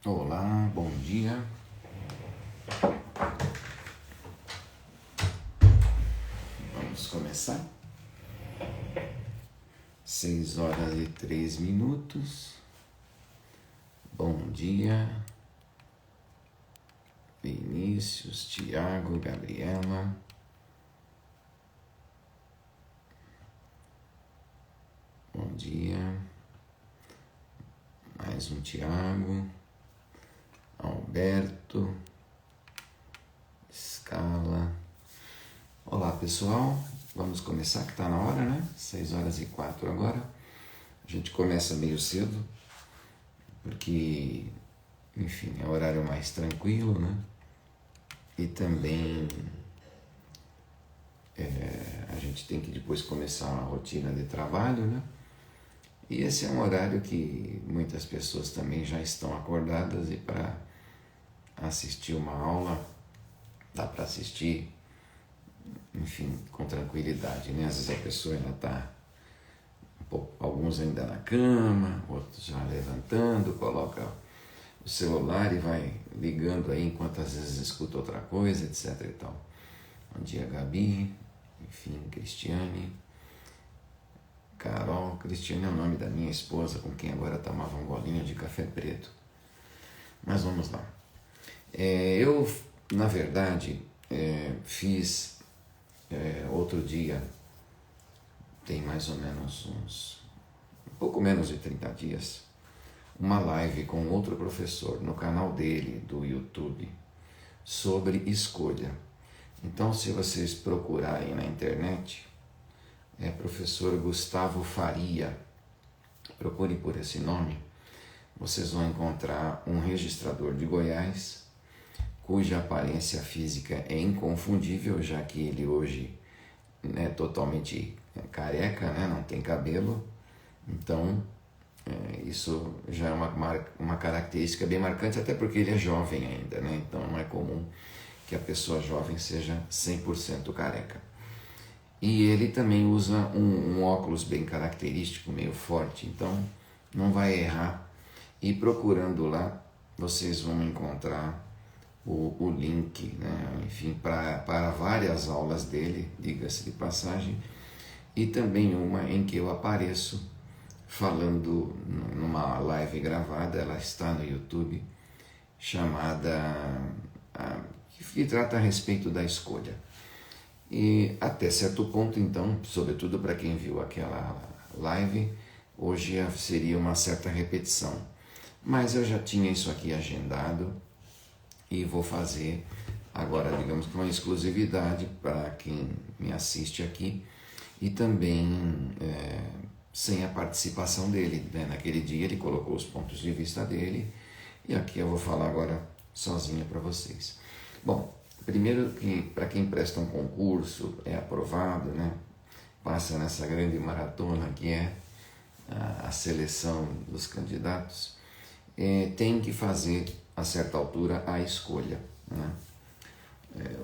Olá, bom dia. Vamos começar. 6h03. Bom dia, Vinícius, Tiago, Gabriela. Bom dia. Mais um Tiago. Alberto. Escala. Olá, pessoal. Vamos começar, que está na hora, né? 6h04 agora. A gente começa meio cedo, porque, enfim, é o horário mais tranquilo, né? E também a gente tem que depois começar uma rotina de trabalho, né? E esse é um horário que muitas pessoas também já estão acordadas e para assistir uma aula dá para assistir, enfim, com tranquilidade, né? Às vezes a pessoa ainda está, alguns ainda na cama, outros já levantando, coloca o celular e vai ligando aí enquanto às vezes escuta outra coisa, etc e tal. Bom dia, Gabi, enfim, Cristiane, Carol. Cristiane é o nome da minha esposa, com quem agora tomava um golinho de café preto. Mas vamos lá. Eu, na verdade, fiz outro dia, tem mais ou menos um pouco menos de 30 dias, uma live com outro professor no canal dele, do YouTube, sobre escolha. Então, se vocês procurarem na internet, professor Gustavo Faria, procure por esse nome, vocês vão encontrar um registrador de Goiás, cuja aparência física é inconfundível, já que ele hoje é totalmente careca, né? Não tem cabelo. Então, isso já é uma característica bem marcante, até porque ele é jovem ainda, né? Então não é comum que a pessoa jovem seja 100% careca. E ele também usa um óculos bem característico, meio forte, então não vai errar. E procurando lá, vocês vão encontrar o link, né? Enfim, para várias aulas dele, diga-se de passagem, e também uma em que eu apareço falando numa live gravada, ela está no YouTube, chamada, que trata a respeito da escolha. E até certo ponto, então, sobretudo para quem viu aquela live, hoje seria uma certa repetição. Mas eu já tinha isso aqui agendado e vou fazer agora, digamos que uma exclusividade para quem me assiste aqui e também sem a participação dele, né? Naquele dia ele colocou os pontos de vista dele e aqui eu vou falar agora sozinha para vocês. Bom, primeiro que para quem presta um concurso, é aprovado, né? Passa nessa grande maratona que é a seleção dos candidatos, tem que fazer a certa altura a escolha, né?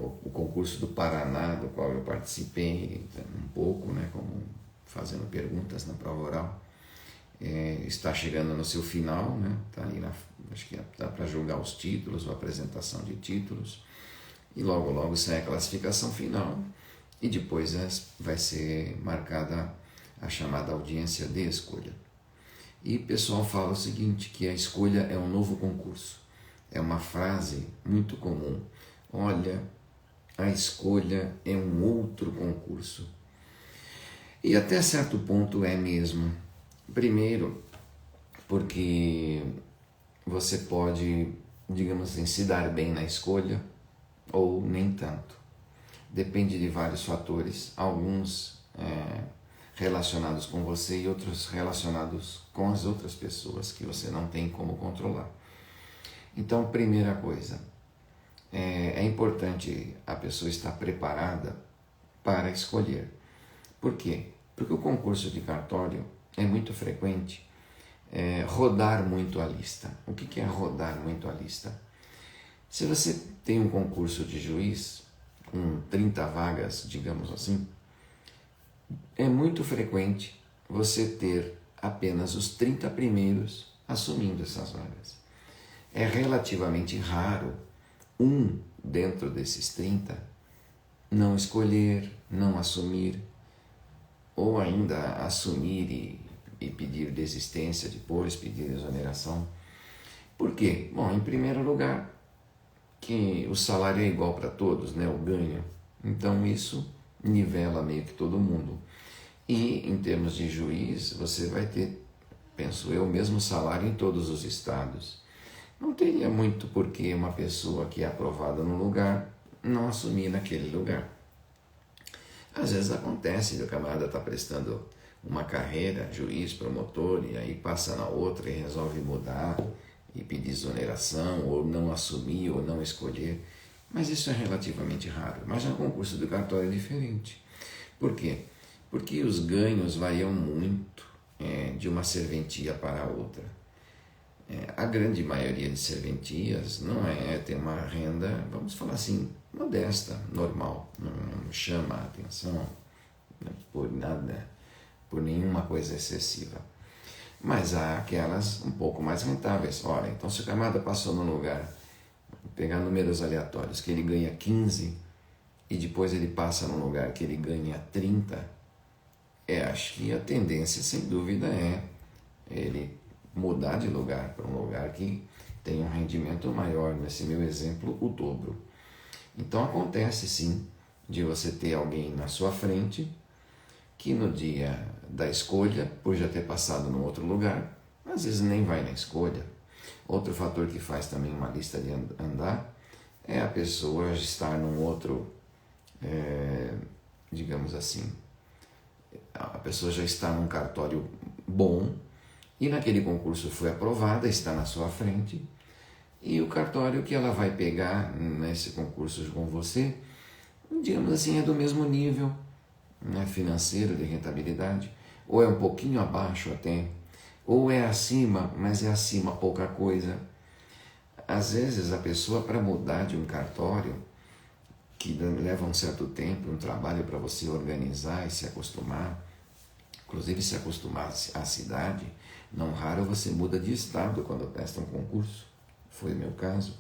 O concurso do Paraná, do qual eu participei um pouco, né, como fazendo perguntas na prova oral, está chegando no seu final, né? Tá ali acho que dá para julgar os títulos, ou a apresentação de títulos, e logo logo sai a classificação final e depois vai ser marcada a chamada audiência de escolha. E o pessoal fala o seguinte, que a escolha é um novo concurso. É uma frase muito comum. Olha, a escolha é um outro concurso. E até certo ponto é mesmo. Primeiro, porque você pode, digamos assim, se dar bem na escolha ou nem tanto. Depende de vários fatores, alguns relacionados com você e outros relacionados com as outras pessoas que você não tem como controlar. Então, primeira coisa, é importante a pessoa estar preparada para escolher. Por quê? Porque o concurso de cartório é muito frequente rodar muito a lista. O que é rodar muito a lista? Se você tem um concurso de juiz com 30 vagas, digamos assim, é muito frequente você ter apenas os 30 primeiros assumindo essas vagas. é relativamente raro dentro desses 30 não escolher, não assumir, ou ainda assumir e pedir desistência depois, pedir exoneração. Por quê? Bom, em primeiro lugar, que o salário é igual para todos, né? O ganho. Então isso nivela meio que todo mundo. E em termos de juiz, você vai ter, penso eu, o mesmo salário em todos os estados. Não teria muito porquê uma pessoa que é aprovada num lugar não assumir naquele lugar. Às vezes acontece de o camarada estar prestando uma carreira, juiz, promotor, e aí passa na outra e resolve mudar e pedir exoneração, ou não assumir, ou não escolher. Mas isso é relativamente raro. Mas no concurso do cartório é diferente. Por quê? Porque os ganhos variam muito de uma serventia para outra. A grande maioria de serventias não tem uma renda, vamos falar assim, modesta, normal, não chama a atenção por nada, por nenhuma coisa excessiva. Mas há aquelas um pouco mais rentáveis. Ora, então se o camarada passou num lugar, vou pegar números aleatórios, que ele ganha 15 e depois ele passa num lugar que ele ganha 30, acho que a tendência, sem dúvida, é ele mudar de lugar para um lugar que tem um rendimento maior, nesse meu exemplo, o dobro. Então acontece sim de você ter alguém na sua frente que no dia da escolha, por já ter passado num outro lugar, às vezes nem vai na escolha. Outro fator que faz também uma lista de andar é a pessoa estar num outro, digamos assim, a pessoa já está num cartório bom e naquele concurso foi aprovada, está na sua frente, e o cartório que ela vai pegar nesse concurso com você, digamos assim, é do mesmo nível, né, financeiro, de rentabilidade, ou é um pouquinho abaixo até, ou é acima, mas é acima pouca coisa. Às vezes a pessoa, para mudar de um cartório, que leva um certo tempo, um trabalho para você organizar e se acostumar, inclusive se acostumar à cidade, não raro você muda de estado quando presta um concurso, foi o meu caso.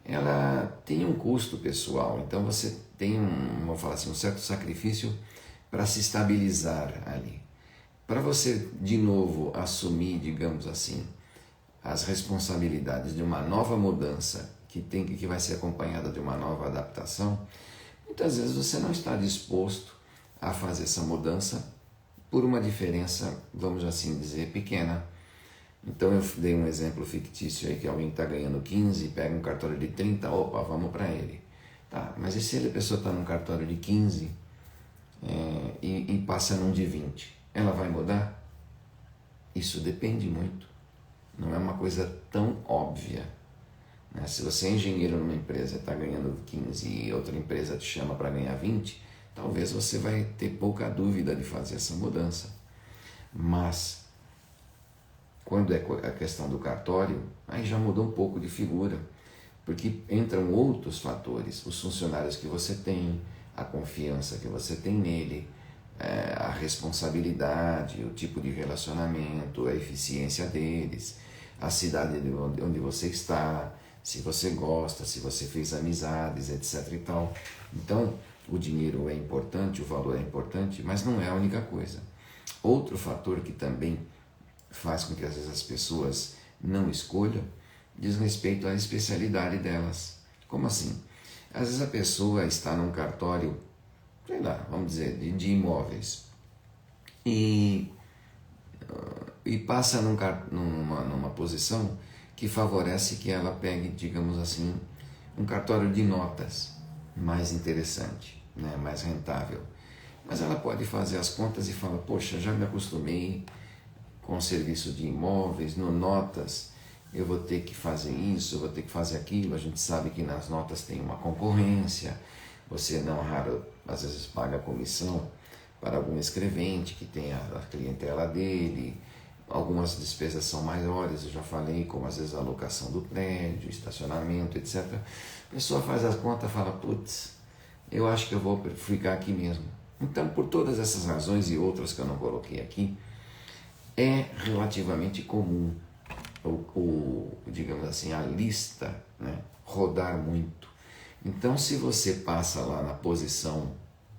Ela tem um custo pessoal, então você tem vamos falar assim, um certo sacrifício para se estabilizar ali. Para você, de novo, assumir, digamos assim, as responsabilidades de uma nova mudança que vai ser acompanhada de uma nova adaptação, muitas vezes você não está disposto a fazer essa mudança por uma diferença, vamos assim dizer, pequena. Então eu dei um exemplo fictício aí que alguém está ganhando 15, pega um cartório de 30, opa, vamos para ele. Tá, mas e se a pessoa está num cartório de 15 e passa num de 20? Ela vai mudar? Isso depende muito. Não é uma coisa tão óbvia. Né? Se você é engenheiro numa empresa e está ganhando 15 e outra empresa te chama para ganhar 20, talvez você vai ter pouca dúvida de fazer essa mudança. Mas quando é a questão do cartório, aí já mudou um pouco de figura, porque entram outros fatores, os funcionários que você tem, a confiança que você tem nele, a responsabilidade, o tipo de relacionamento, a eficiência deles, a cidade onde você está, se você gosta, se você fez amizades, etc. e tal. Então, o dinheiro é importante, o valor é importante, mas não é a única coisa. Outro fator que também faz com que às vezes as pessoas não escolham diz respeito à especialidade delas. Como assim? Às vezes a pessoa está num cartório, sei lá, vamos dizer, de imóveis e passa numa posição que favorece que ela pegue, digamos assim, um cartório de notas mais interessante, né, mais rentável. Mas ela pode fazer as contas e fala, poxa, já me acostumei com o serviço de imóveis, no notas, eu vou ter que fazer isso, eu vou ter que fazer aquilo. A gente sabe que nas notas tem uma concorrência, você não raro, às vezes paga comissão para algum escrevente que tem a clientela dele, algumas despesas são maiores, eu já falei, como às vezes a locação do prédio, estacionamento, etc. A pessoa faz as contas e fala, putz, eu acho que eu vou ficar aqui mesmo. Então, por todas essas razões e outras que eu não coloquei aqui, é relativamente comum digamos assim, a lista, né, rodar muito. Então, se você passa lá na posição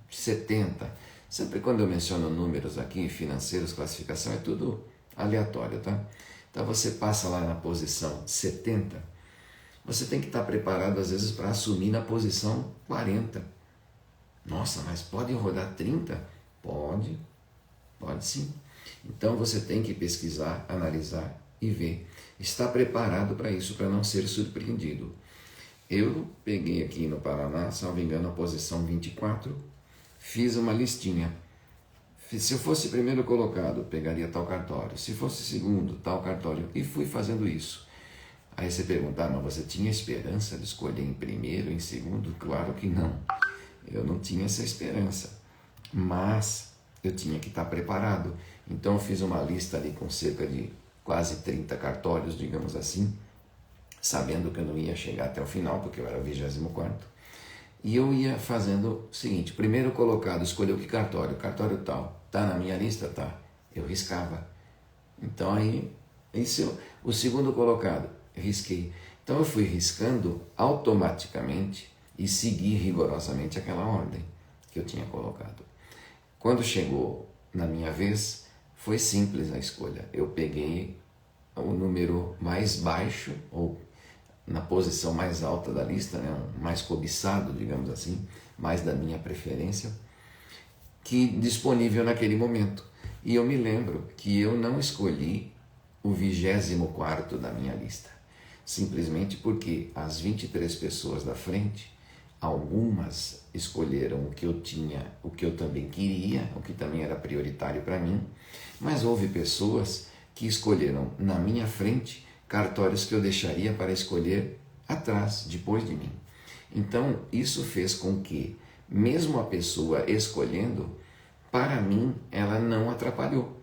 70, sempre quando eu menciono números aqui, financeiros, classificação, é tudo aleatório, tá? Então, você passa lá na posição 70, você tem que estar preparado, às vezes, para assumir na posição 40. Nossa, mas pode rodar 30? Pode sim. Então, você tem que pesquisar, analisar e ver. Está preparado para isso, para não ser surpreendido. Eu peguei aqui no Paraná, salvo engano, a posição 24, fiz uma listinha. Se eu fosse primeiro colocado, pegaria tal cartório. Se fosse segundo, tal cartório. E fui fazendo isso. Aí você pergunta, mas você tinha esperança de escolher em primeiro, em segundo? Claro que não. Eu não tinha essa esperança. Mas eu tinha que estar preparado. Então eu fiz uma lista ali com cerca de quase 30 cartórios, digamos assim, sabendo que eu não ia chegar até o final, porque eu era o 24º. E eu ia fazendo o seguinte, primeiro colocado, escolheu que cartório, cartório tal, tá na minha lista? Tá. Eu riscava. Então aí, o segundo colocado, risquei. Então eu fui riscando automaticamente e segui rigorosamente aquela ordem que eu tinha colocado. Quando chegou na minha vez, foi simples a escolha. Eu peguei o número mais baixo, ou na posição mais alta da lista, né, mais cobiçado, digamos assim, mais da minha preferência, que disponível naquele momento. E eu me lembro que eu não escolhi o 24º da minha lista, simplesmente porque as 23 pessoas da frente, algumas escolheram o que eu tinha, o que eu também queria, o que também era prioritário para mim, mas houve pessoas que escolheram na minha frente cartórios que eu deixaria para escolher atrás, depois de mim. Então, isso fez com que, mesmo a pessoa escolhendo, para mim, ela não atrapalhou.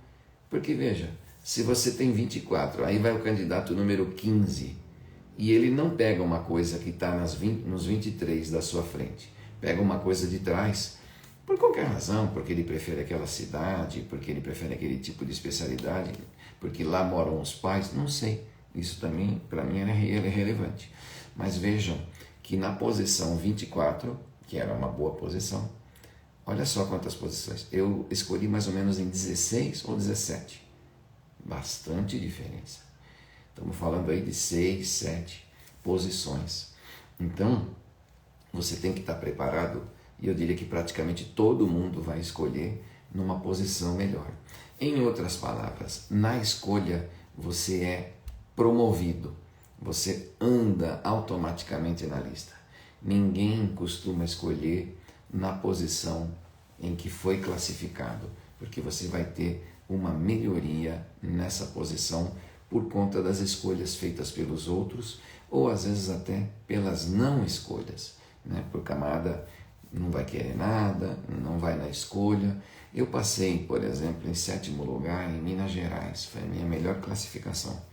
Porque, veja, se você tem 24, aí vai o candidato número 15, e ele não pega uma coisa que está nos 23 da sua frente, pega uma coisa de trás, por qualquer razão, porque ele prefere aquela cidade, porque ele prefere aquele tipo de especialidade, porque lá moram os pais, não sei. Isso também, para mim, é relevante. Mas vejam que na posição 24, que era uma boa posição, olha só quantas posições. Eu escolhi mais ou menos em 16 ou 17. Bastante diferença. Estamos falando aí de 6, 7 posições. Então, você tem que estar preparado, e eu diria que praticamente todo mundo vai escolher numa posição melhor. Em outras palavras, na escolha você é promovido, você anda automaticamente na lista. Ninguém costuma escolher na posição em que foi classificado, porque você vai ter uma melhoria nessa posição por conta das escolhas feitas pelos outros, ou às vezes até pelas não escolhas, né? Por camada não vai querer nada, não vai na escolha. Eu passei, por exemplo, em 7º lugar em Minas Gerais, foi a minha melhor classificação.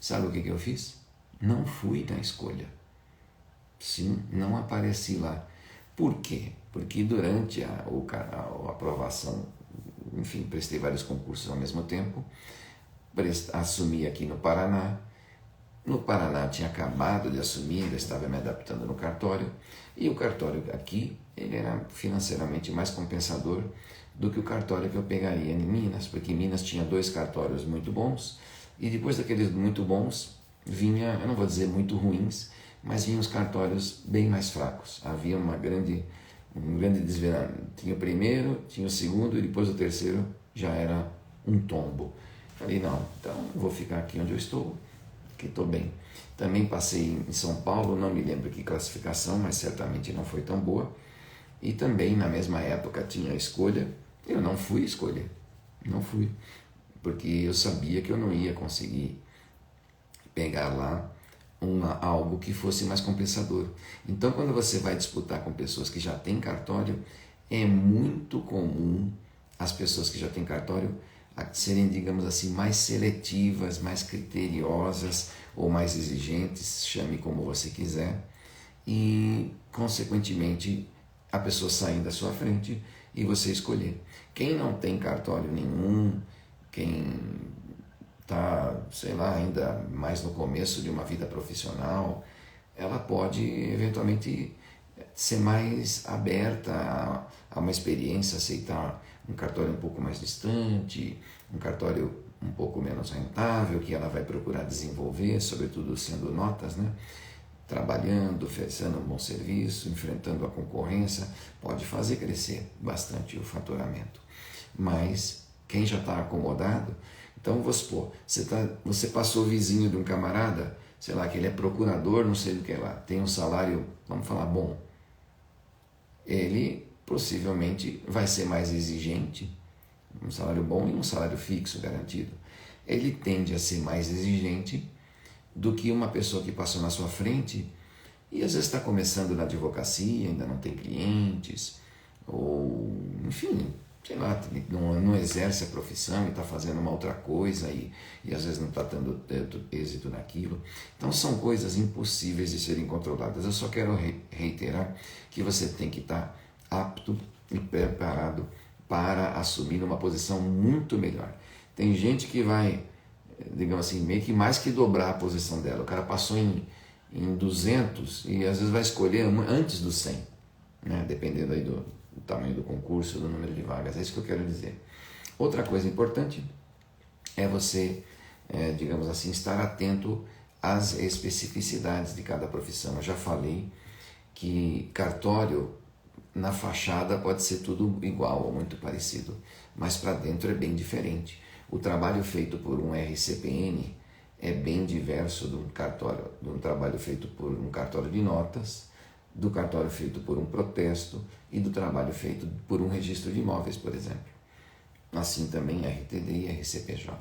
Sabe o que eu fiz? Não fui na escolha. Sim, não apareci lá. Por quê? Porque durante a aprovação, enfim, prestei vários concursos ao mesmo tempo, assumi aqui no Paraná. No Paraná eu tinha acabado de assumir, ainda estava me adaptando no cartório, e o cartório aqui, ele era financeiramente mais compensador do que o cartório que eu pegaria em Minas, porque em Minas tinha 2 cartórios muito bons, e depois daqueles muito bons, vinha, eu não vou dizer muito ruins, mas vinham os cartórios bem mais fracos. Havia um grande desviramento. Tinha o primeiro, tinha o segundo, e depois o terceiro já era um tombo. Falei, não, então vou ficar aqui onde eu estou, que estou bem. Também passei em São Paulo, não me lembro que classificação, mas certamente não foi tão boa. E também na mesma época tinha a escolha, eu não fui escolher, não fui, porque eu sabia que eu não ia conseguir pegar lá algo que fosse mais compensador. Então, quando você vai disputar com pessoas que já têm cartório, é muito comum as pessoas que já têm cartório serem, digamos assim, mais seletivas, mais criteriosas ou mais exigentes, chame como você quiser, e, consequentemente, a pessoa sair da sua frente e você escolher. Quem não tem cartório nenhum, quem está sei lá, ainda mais no começo de uma vida profissional, ela pode eventualmente ser mais aberta a uma experiência, aceitar um cartório um pouco mais distante, um cartório um pouco menos rentável, que ela vai procurar desenvolver, sobretudo sendo notas, né? Trabalhando, oferecendo um bom serviço, enfrentando a concorrência, pode fazer crescer bastante o faturamento. Mas quem já está acomodado, então vamos supor, você passou vizinho de um camarada, sei lá, que ele é procurador, não sei do que lá, tem um salário, vamos falar, bom, ele possivelmente vai ser mais exigente, um salário bom e um salário fixo garantido. Ele tende a ser mais exigente do que uma pessoa que passou na sua frente e às vezes está começando na advocacia, ainda não tem clientes, ou enfim, sei lá, não exerce a profissão e está fazendo uma outra coisa e às vezes não está tendo êxito naquilo. Então são coisas impossíveis de serem controladas. Eu só quero reiterar que você tem que estar apto e preparado para assumir uma posição muito melhor. Tem gente que vai, digamos assim, meio que mais que dobrar a posição dela. O cara passou em 200 e às vezes vai escolher antes do 100, né? Dependendo aí do tamanho do concurso, do número de vagas. É isso que eu quero dizer. Outra coisa importante é você, digamos assim, estar atento às especificidades de cada profissão. Eu já falei que cartório na fachada pode ser tudo igual ou muito parecido, mas para dentro é bem diferente. O trabalho feito por um RCPN é bem diverso do trabalho feito por um cartório de notas, do cartório feito por um protesto e do trabalho feito por um registro de imóveis, por exemplo. Assim também RTD e RCPJ.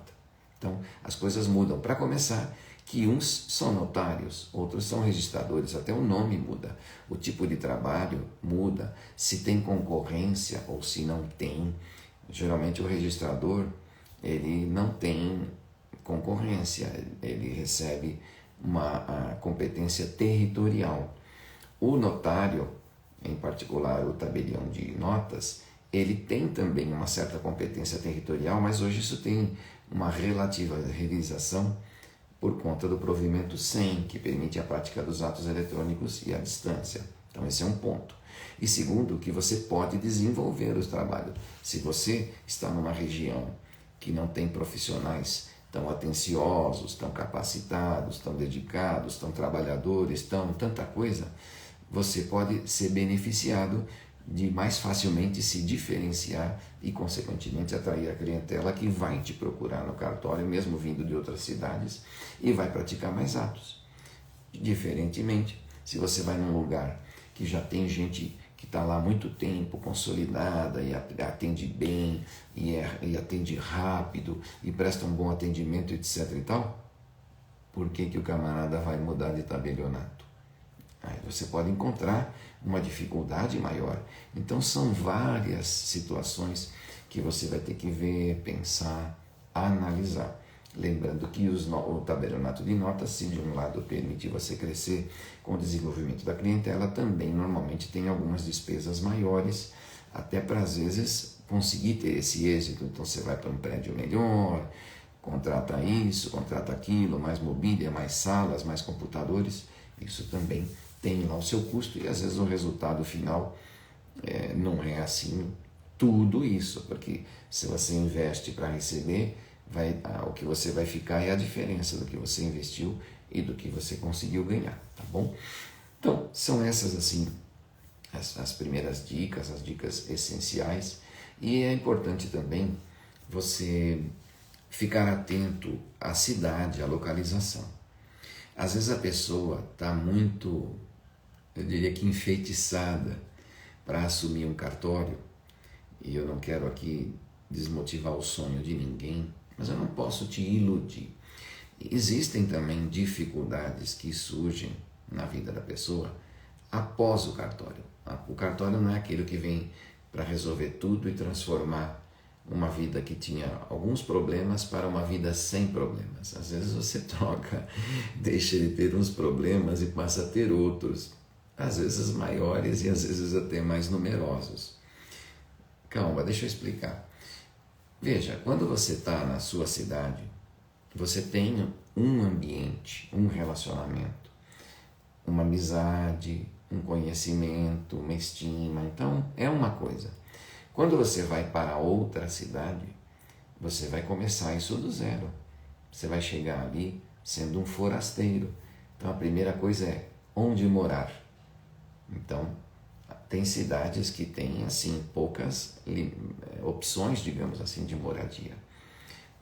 Então, as coisas mudam. Para começar, que uns são notários, outros são registradores, até o nome muda, o tipo de trabalho muda, se tem concorrência ou se não tem. Geralmente o registrador, ele não tem concorrência, ele recebe uma competência territorial. O notário, em particular o tabelião de notas, ele tem também uma certa competência territorial, mas hoje isso tem uma relativa realização por conta do provimento 100, que permite a prática dos atos eletrônicos e à distância. Então esse é um ponto. E segundo, que você pode desenvolver os trabalhos. Se você está numa região que não tem profissionais tão atenciosos, tão capacitados, tão dedicados, tão trabalhadores, tanta coisa, você pode ser beneficiado de mais facilmente se diferenciar e, consequentemente, atrair a clientela que vai te procurar no cartório, mesmo vindo de outras cidades, e vai praticar mais atos. Diferentemente, se você vai num lugar que já tem gente que está lá há muito tempo, consolidada, e atende bem, e atende rápido, e presta um bom atendimento, etc. e tal, por que o camarada vai mudar de tabelionato? Aí você pode encontrar uma dificuldade maior. Então são várias situações que você vai ter que ver, pensar, analisar. Lembrando que o tabelionato de notas, se de um lado permite você crescer com o desenvolvimento da clientela, também normalmente tem algumas despesas maiores, até para às vezes conseguir ter esse êxito. Então você vai para um prédio melhor, contrata isso, contrata aquilo, mais mobília, mais salas, mais computadores. Isso também tem lá o seu custo e às vezes o resultado final não é assim tudo isso, porque se você investe para receber, o que você vai ficar é a diferença do que você investiu e do que você conseguiu ganhar, tá bom? Então, são essas assim as primeiras dicas, as dicas essenciais, e é importante também você ficar atento à cidade, à localização. Às vezes a pessoa está muito, eu diria que enfeitiçada para assumir um cartório, e eu não quero aqui desmotivar o sonho de ninguém, mas eu não posso te iludir. Existem também dificuldades que surgem na vida da pessoa após o cartório. O cartório não é aquele que vem para resolver tudo e transformar uma vida que tinha alguns problemas para uma vida sem problemas. Às vezes você troca, deixa de ter uns problemas e passa a ter outros, às vezes maiores e às vezes até mais numerosos. Calma, deixa eu explicar. Veja, quando você está na sua cidade, você tenha um ambiente, um relacionamento, uma amizade, um conhecimento, uma estima. Então, é uma coisa. Quando você vai para outra cidade, você vai começar isso do zero. Você vai chegar ali sendo um forasteiro. Então, a primeira coisa é onde morar. Então, tem cidades que têm, assim, poucas opções, digamos assim, de moradia.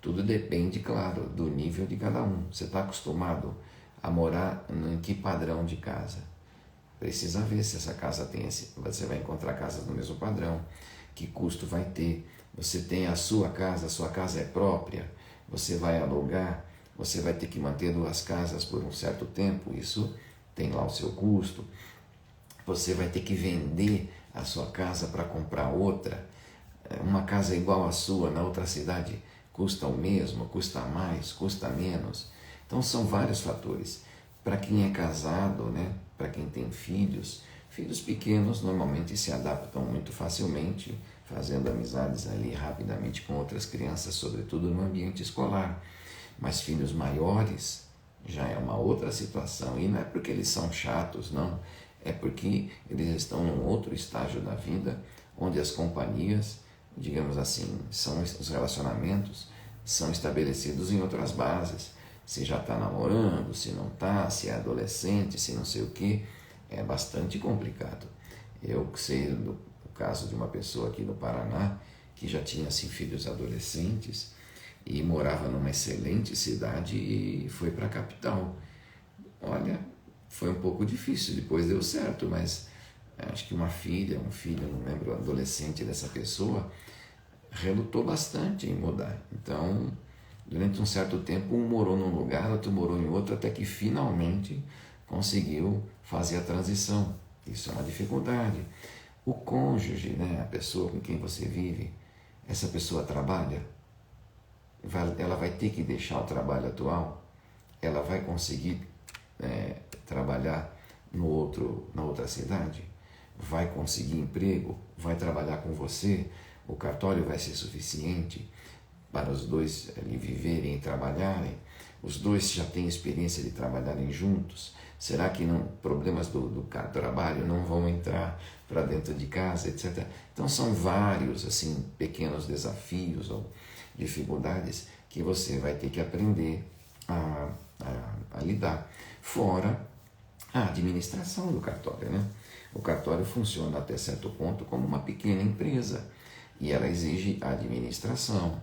Tudo depende, claro, do nível de cada um. Você está acostumado a morar em que padrão de casa? Precisa ver se essa casa tem esse. Você vai encontrar casas no mesmo padrão, que custo vai ter. Você tem a sua casa é própria, você vai alugar, você vai ter que manter duas casas por um certo tempo, isso tem lá o seu custo. Você vai ter que vender a sua casa para comprar outra. Uma casa igual à sua na outra cidade custa o mesmo, custa mais, custa menos. Então são vários fatores. Para quem é casado, né? Para quem tem filhos, filhos pequenos normalmente se adaptam muito facilmente, fazendo amizades ali rapidamente com outras crianças, sobretudo no ambiente escolar. Mas filhos maiores já é uma outra situação. E não é porque eles são chatos, não. É porque eles estão num outro estágio da vida, onde as companhias, digamos assim, os relacionamentos são estabelecidos em outras bases. Se já está namorando, se não está, se é adolescente, se não sei o que, é bastante complicado. Eu sei do caso de uma pessoa aqui no Paraná que já tinha assim, filhos adolescentes e morava numa excelente cidade e foi para a capital. Olha, foi um pouco difícil, depois deu certo, mas acho que uma filha, um filho, não lembro, adolescente dessa pessoa, relutou bastante em mudar. Então, durante um certo tempo, um morou num lugar, outro morou em outro, até que finalmente conseguiu fazer a transição. Isso é uma dificuldade. O cônjuge, né, a pessoa com quem você vive, essa pessoa trabalha, ela vai ter que deixar o trabalho atual, ela vai conseguir trabalhar na outra cidade, vai conseguir emprego, vai trabalhar com você, o cartório vai ser suficiente para os dois ali viverem e trabalharem, os dois já têm experiência de trabalharem juntos, será que não, problemas do trabalho não vão entrar para dentro de casa, etc. Então são vários assim, pequenos desafios ou dificuldades que você vai ter que aprender a lidar. Fora a administração do cartório, né? O cartório funciona até certo ponto como uma pequena empresa e ela exige administração,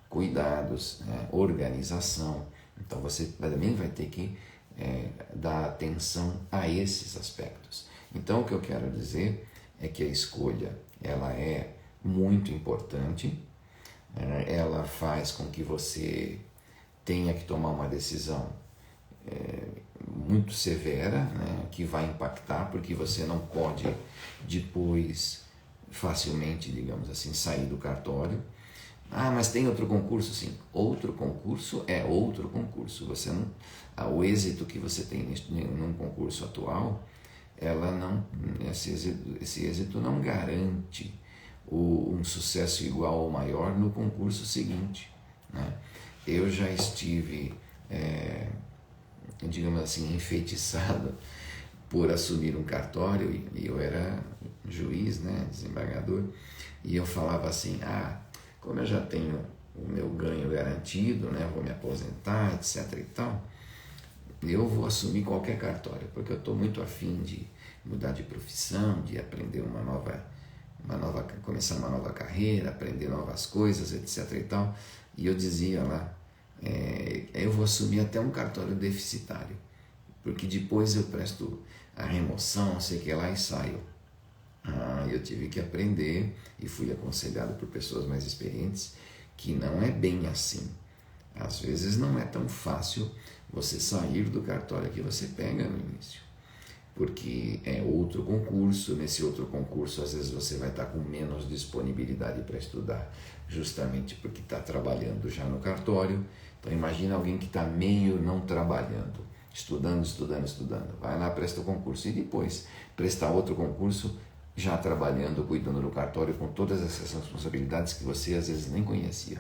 cuidados, organização. Então você também vai ter que dar atenção a esses aspectos. Então o que eu quero dizer é que a escolha ela é muito importante, ela faz com que você tenha que tomar uma decisão muito severa, né, que vai impactar, porque você não pode depois facilmente, digamos assim, sair do cartório. Ah, mas tem outro concurso? Sim, outro concurso é outro concurso. Você não, o êxito que você tem num concurso atual, esse êxito não garante um sucesso igual ou maior no concurso seguinte, né? Eu já estive, digamos assim, enfeitiçado por assumir um cartório e eu era juiz, né, desembargador, e eu falava assim, como eu já tenho o meu ganho garantido, né, vou me aposentar, etc e tal, eu vou assumir qualquer cartório, porque eu estou muito afim de mudar de profissão, de aprender começar uma nova carreira, aprender novas coisas, etc e tal, e eu dizia lá, eu vou assumir até um cartório deficitário, porque depois eu presto a remoção, sei que lá e saio. Eu tive que aprender e fui aconselhado por pessoas mais experientes que não é bem assim. Às vezes não é tão fácil você sair do cartório que você pega no início, porque é outro concurso, nesse outro concurso às vezes você vai estar com menos disponibilidade para estudar, justamente porque está trabalhando já no cartório. Então imagina alguém que está meio não trabalhando, estudando, vai lá, presta o concurso e depois prestar outro concurso já trabalhando, cuidando do cartório com todas essas responsabilidades que você às vezes nem conhecia.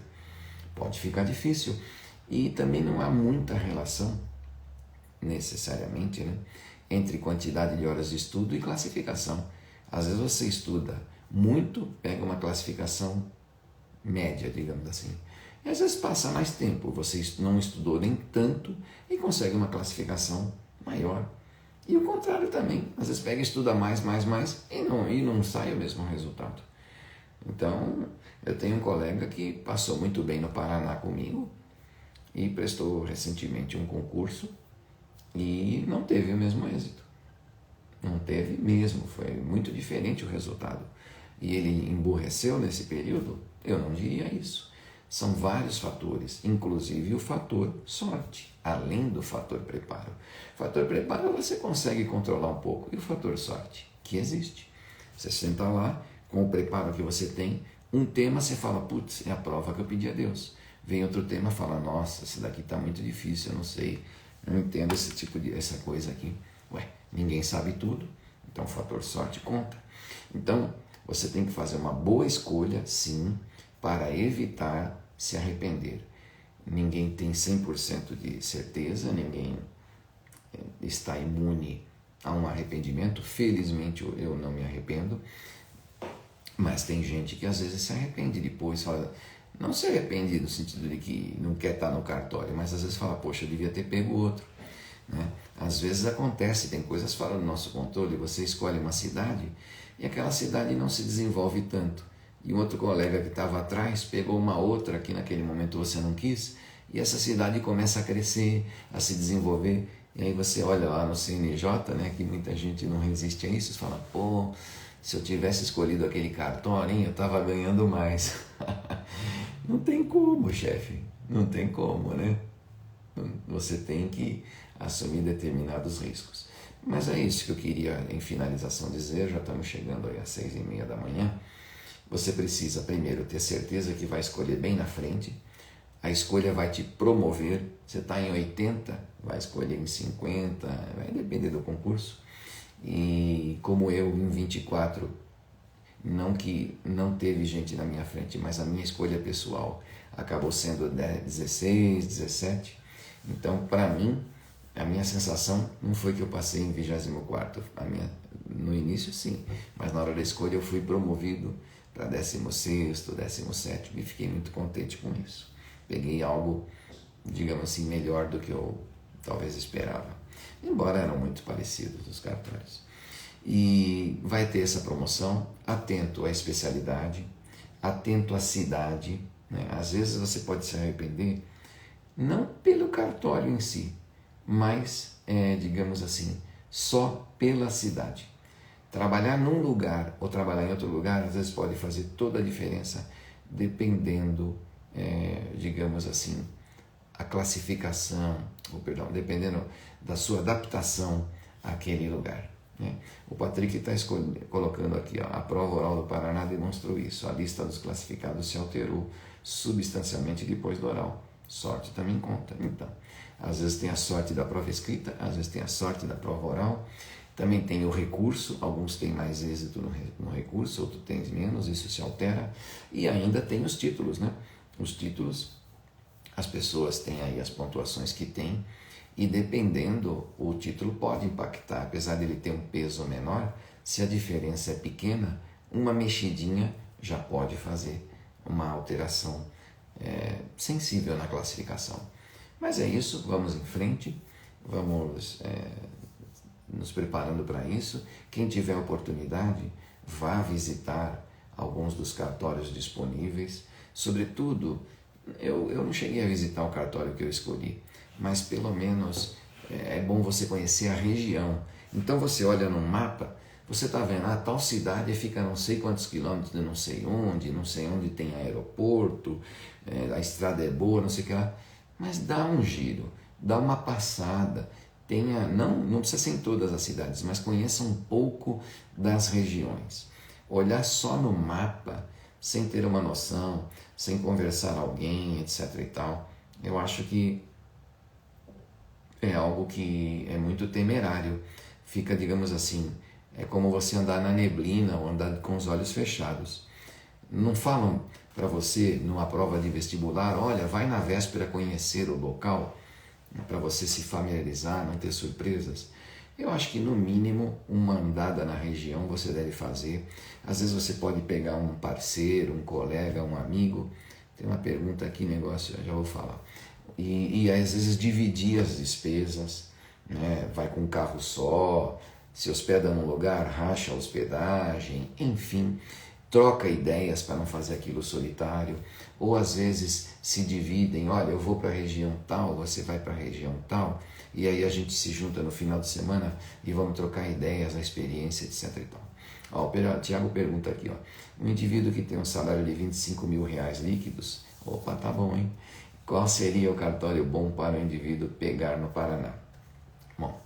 Pode ficar difícil E também não há muita relação, necessariamente, né, entre quantidade de horas de estudo e classificação. Às vezes você estuda muito, pega uma classificação média, digamos assim. E às vezes passa mais tempo, você não estudou nem tanto e consegue uma classificação maior. E o contrário também, às vezes pega e estuda mais e não sai o mesmo resultado. Então, eu tenho um colega que passou muito bem no Paraná comigo e prestou recentemente um concurso e não teve o mesmo êxito. Não teve mesmo, foi muito diferente o resultado. E ele emburreceu nesse período? Eu não diria isso. São vários fatores, inclusive o fator sorte, além do fator preparo. O fator preparo você consegue controlar um pouco, e o fator sorte, que existe. Você senta lá, com o preparo que você tem, um tema você fala, putz, é a prova que eu pedi a Deus. Vem outro tema e fala, nossa, esse daqui está muito difícil, eu não sei, eu não entendo essa coisa aqui. Ué, ninguém sabe tudo, então o fator sorte conta. Então, você tem que fazer uma boa escolha, sim, para evitar se arrepender. Ninguém tem 100% de certeza, ninguém está imune a um arrependimento. Felizmente eu não me arrependo, mas tem gente que às vezes se arrepende depois, fala, não se arrepende no sentido de que não quer estar no cartório, mas às vezes fala, poxa, eu devia ter pego outro. Né? Às vezes acontece, tem coisas fora do nosso controle, você escolhe uma cidade e aquela cidade não se desenvolve tanto. E um outro colega que estava atrás pegou uma outra que naquele momento você não quis, e essa cidade começa a crescer, a se desenvolver, e aí você olha lá no CNJ, né, que muita gente não resiste a isso, e fala, pô, se eu tivesse escolhido aquele cartório, hein, eu estava ganhando mais. Não tem como, chefe, não tem como, né? Você tem que assumir determinados riscos. Mas é isso que eu queria, em finalização, dizer, já estamos chegando aí às 6h30 da manhã. Você precisa, primeiro, ter certeza que vai escolher bem na frente. A escolha vai te promover. Você está em 80, vai escolher em 50, vai depender do concurso. E como eu, em 24, não que não teve gente na minha frente, mas a minha escolha pessoal acabou sendo 16, 17. Então, para mim, a minha sensação não foi que eu passei em 24º. No início, sim, mas na hora da escolha eu fui promovido para 16º, 17º e fiquei muito contente com isso. Peguei algo, digamos assim, melhor do que eu talvez esperava, embora eram muito parecidos os cartórios. E vai ter essa promoção, atento à especialidade, atento à cidade, né? Às vezes você pode se arrepender, não pelo cartório em si, mas, digamos assim, só pela cidade. Trabalhar num lugar ou trabalhar em outro lugar, às vezes pode fazer toda a diferença, dependendo, digamos assim, a classificação, dependendo da sua adaptação àquele lugar. Né? O Patrick está colocando aqui, ó, a prova oral do Paraná demonstrou isso, a lista dos classificados se alterou substancialmente depois do oral. Sorte também conta, então. Às vezes tem a sorte da prova escrita, às vezes tem a sorte da prova oral. Também tem o recurso, alguns têm mais êxito no recurso, outros têm menos, isso se altera. E ainda tem os títulos, né? Os títulos, as pessoas têm aí as pontuações que têm, e dependendo, o título pode impactar, apesar dele ter um peso menor, se a diferença é pequena, uma mexidinha já pode fazer uma alteração sensível na classificação. Mas é isso, vamos em frente, vamos nos preparando para isso. Quem tiver oportunidade, vá visitar alguns dos cartórios disponíveis. Sobretudo, eu não cheguei a visitar o cartório que eu escolhi, mas pelo menos é bom você conhecer a região. Então você olha no mapa, você está vendo, tal cidade fica não sei quantos quilômetros de não sei onde tem aeroporto, a estrada é boa, não sei o que lá, mas dá um giro, dá uma passada, não precisa ser em todas as cidades, mas conheça um pouco das regiões. Olhar só no mapa, sem ter uma noção, sem conversar com alguém, etc. e tal, eu acho que é algo que é muito temerário. Fica, digamos assim, é como você andar na neblina ou andar com os olhos fechados. Não falam, para você, numa prova de vestibular, olha, vai na véspera conhecer o local, para você se familiarizar, não ter surpresas. Eu acho que no mínimo uma andada na região você deve fazer. Às vezes você pode pegar um parceiro, um colega, um amigo. Tem uma pergunta aqui, negócio, já vou falar. E às vezes dividir as despesas, né? Vai com um carro só, se hospeda num lugar, racha a hospedagem, enfim, troca ideias para não fazer aquilo solitário, ou às vezes se dividem, olha, eu vou para a região tal, você vai para a região tal, e aí a gente se junta no final de semana e vamos trocar ideias, a experiência, etc. E tal. Ó, o Tiago pergunta aqui, ó, um indivíduo que tem um salário de 25 mil reais líquidos, opa, tá bom, hein? Qual seria o cartório bom para o indivíduo pegar no Paraná? Bom,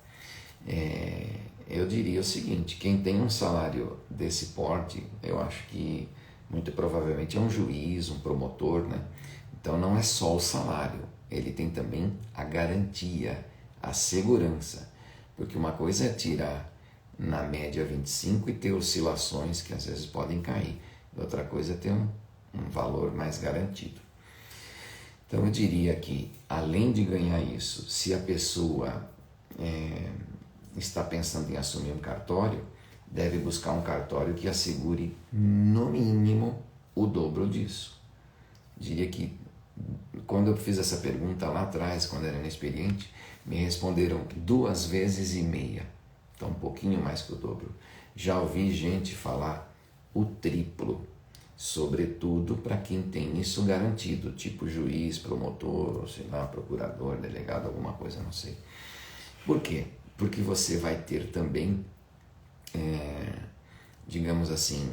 eu diria o seguinte, quem tem um salário desse porte, eu acho que muito provavelmente é um juiz, um promotor, né? Então não é só o salário, ele tem também a garantia, a segurança, porque uma coisa é tirar na média 25 e ter oscilações que às vezes podem cair, outra coisa é ter um valor mais garantido. Então eu diria que, além de ganhar isso, se a pessoa está pensando em assumir um cartório, deve buscar um cartório que assegure no mínimo o dobro disso. Diria que quando eu fiz essa pergunta lá atrás, quando era inexperiente, me responderam 2,5 vezes, então um pouquinho mais que o dobro. Já ouvi gente falar o triplo, sobretudo para quem tem isso garantido, tipo juiz, promotor, ou sei lá, procurador, delegado, alguma coisa, não sei. Por quê? Porque você vai ter também, digamos assim,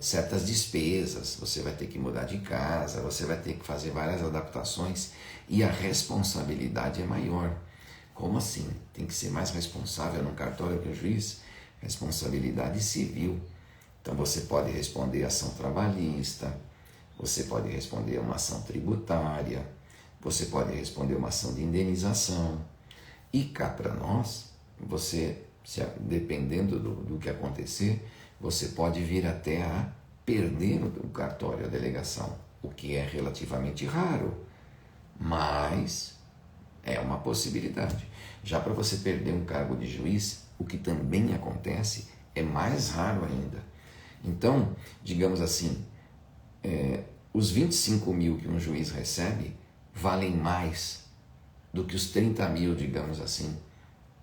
certas despesas, você vai ter que mudar de casa, você vai ter que fazer várias adaptações e a responsabilidade é maior. Como assim? Tem que ser mais responsável num cartório que o juiz? Responsabilidade civil. Então você pode responder ação trabalhista, você pode responder uma ação tributária, você pode responder uma ação de indenização. E cá para nós, você, dependendo do que acontecer, você pode vir até a perder o cartório, a delegação, o que é relativamente raro, mas é uma possibilidade. Já para você perder um cargo de juiz, o que também acontece, é mais raro ainda. Então, digamos assim, os 25 mil que um juiz recebe valem mais do que os 30 mil, digamos assim,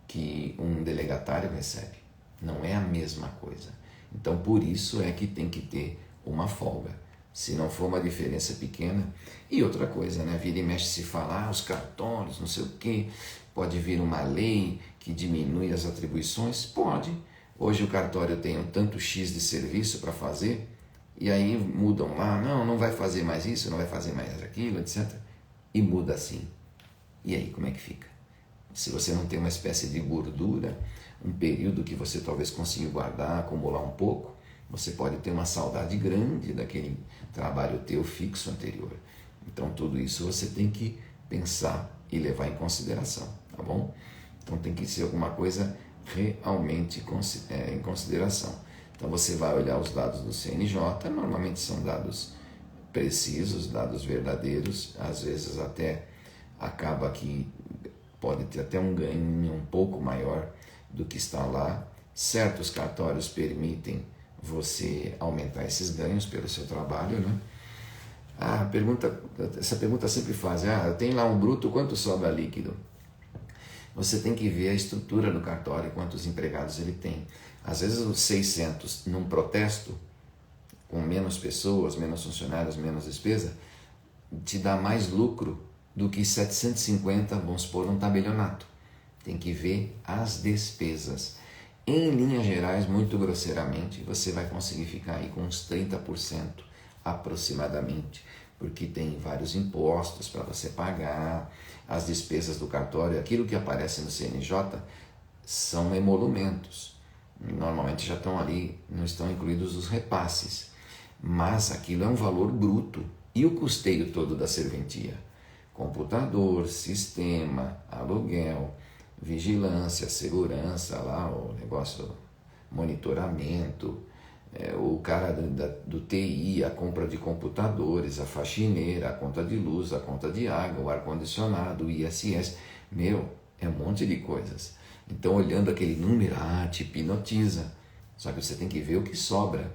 que um delegatário recebe. Não é a mesma coisa. Então, por isso é que tem que ter uma folga. Se não for uma diferença pequena. E outra coisa, né? Vira e mexe se falar, os cartórios, não sei o quê, pode vir uma lei que diminui as atribuições? Pode. Hoje o cartório tem um tanto X de serviço para fazer, e aí mudam lá, não vai fazer mais isso, não vai fazer mais aquilo, etc. E muda assim. E aí, como é que fica? Se você não tem uma espécie de gordura, um período que você talvez consiga guardar, acumular um pouco, você pode ter uma saudade grande daquele trabalho teu fixo anterior. Então tudo isso você tem que pensar e levar em consideração, tá bom? Então tem que ser alguma coisa realmente em consideração. Então você vai olhar os dados do CNJ, normalmente são dados precisos, dados verdadeiros, às vezes até acaba que pode ter até um ganho um pouco maior do que está lá. Certos cartórios permitem você aumentar esses ganhos pelo seu trabalho, né? Essa pergunta sempre faz, tem lá um bruto, quanto sobra líquido? Você tem que ver a estrutura do cartório, quantos empregados ele tem. Às vezes os 600 num protesto, com menos pessoas, menos funcionários, menos despesa, te dá mais lucro do que 750, vamos supor, num tabelionato. Tem que ver as despesas. Em linhas gerais, muito grosseiramente, você vai conseguir ficar aí com uns 30% aproximadamente, porque tem vários impostos para você pagar, as despesas do cartório, aquilo que aparece no CNJ são emolumentos. Normalmente já estão ali, não estão incluídos os repasses, mas aquilo é um valor bruto. E o custeio todo da serventia? Computador, sistema, aluguel, vigilância, segurança, lá o negócio, monitoramento, o cara do TI, a compra de computadores, a faxineira, a conta de luz, a conta de água, o ar-condicionado, o ISS. Meu, é um monte de coisas. Então, olhando aquele número, te hipnotiza. Só que você tem que ver o que sobra.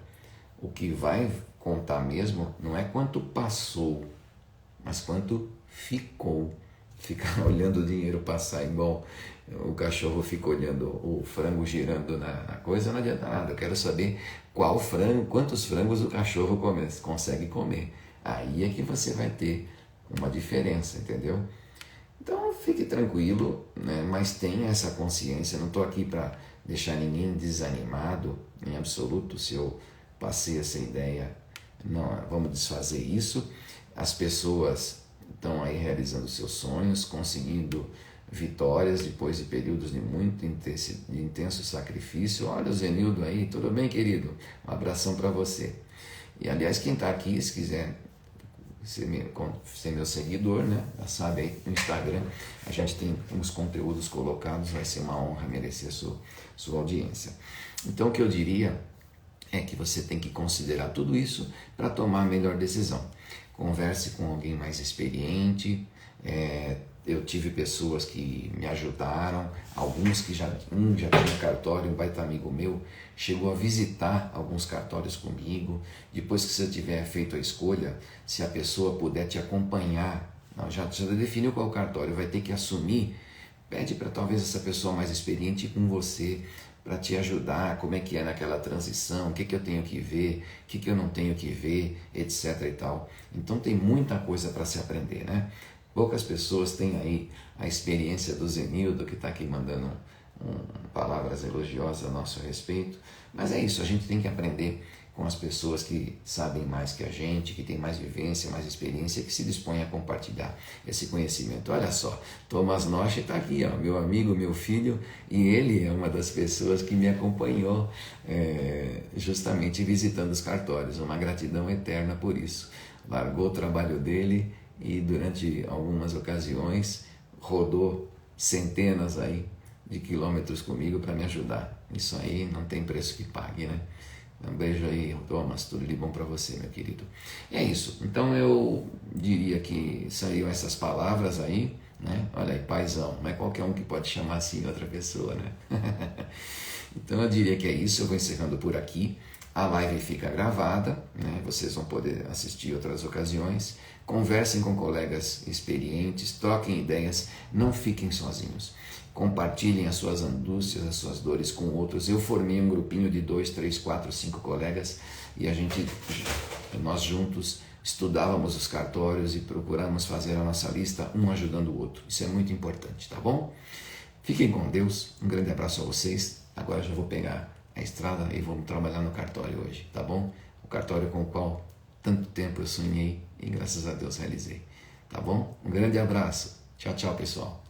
O que vai contar mesmo não é quanto passou, mas quanto ficou. Ficar olhando o dinheiro passar igual o cachorro fica olhando o frango girando na coisa, não adianta nada. Eu quero saber quantos frangos o cachorro consegue comer. Aí é que você vai ter uma diferença, entendeu? Então fique tranquilo, né? Mas tenha essa consciência. Não estou aqui para deixar ninguém desanimado, em absoluto, se eu passei essa ideia. Não, vamos desfazer isso. As pessoas estão aí realizando seus sonhos, conseguindo vitórias depois de períodos de muito intenso sacrifício. Olha o Zenildo aí, tudo bem, querido? Um abração para você. E aliás, quem está aqui, se quiser ser meu seguidor, né? Já sabe aí no Instagram, a gente tem uns conteúdos colocados, vai ser uma honra merecer sua audiência. Então o que eu diria é que você tem que considerar tudo isso para tomar a melhor decisão. Converse com alguém mais experiente. Eu tive pessoas que me ajudaram, alguns que já tinha cartório, um baita amigo meu, chegou a visitar alguns cartórios comigo. Depois que você tiver feito a escolha, se a pessoa puder te acompanhar, já definiu qual cartório, vai ter que assumir, pede para talvez essa pessoa mais experiente ir com você, para te ajudar, como é que é naquela transição, o que eu tenho que ver, o que eu não tenho que ver, etc e tal. Então tem muita coisa para se aprender, né? Poucas pessoas têm aí a experiência do Zenildo, que está aqui mandando palavras elogiosas a nosso respeito. Mas é isso, a gente tem que aprender com as pessoas que sabem mais que a gente, que têm mais vivência, mais experiência, que se dispõem a compartilhar esse conhecimento. Olha só, Thomas Noche está aqui, ó, meu amigo, meu filho, e ele é uma das pessoas que me acompanhou justamente visitando os cartórios. Uma gratidão eterna por isso. Largou o trabalho dele e durante algumas ocasiões rodou centenas aí de quilômetros comigo para me ajudar. Isso aí não tem preço que pague, né? Um beijo aí, Thomas, tudo de bom para você, meu querido. É isso, então eu diria que saíram essas palavras aí, né? Olha aí, paizão, não é qualquer um que pode chamar assim outra pessoa, né? Então eu diria que é isso, eu vou encerrando por aqui. A live fica gravada, né? Vocês vão poder assistir outras ocasiões. Conversem com colegas experientes, troquem ideias, não fiquem sozinhos. Compartilhem as suas angústias, as suas dores com outros. Eu formei um grupinho de 2, 3, 4, 5 colegas e nós juntos estudávamos os cartórios e procuramos fazer a nossa lista, um ajudando o outro. Isso é muito importante, tá bom? Fiquem com Deus, um grande abraço a vocês. Agora já vou pegar a estrada e vamos trabalhar no cartório hoje, tá bom? O cartório com o qual tanto tempo eu sonhei e graças a Deus realizei, tá bom? Um grande abraço. Tchau, tchau, pessoal.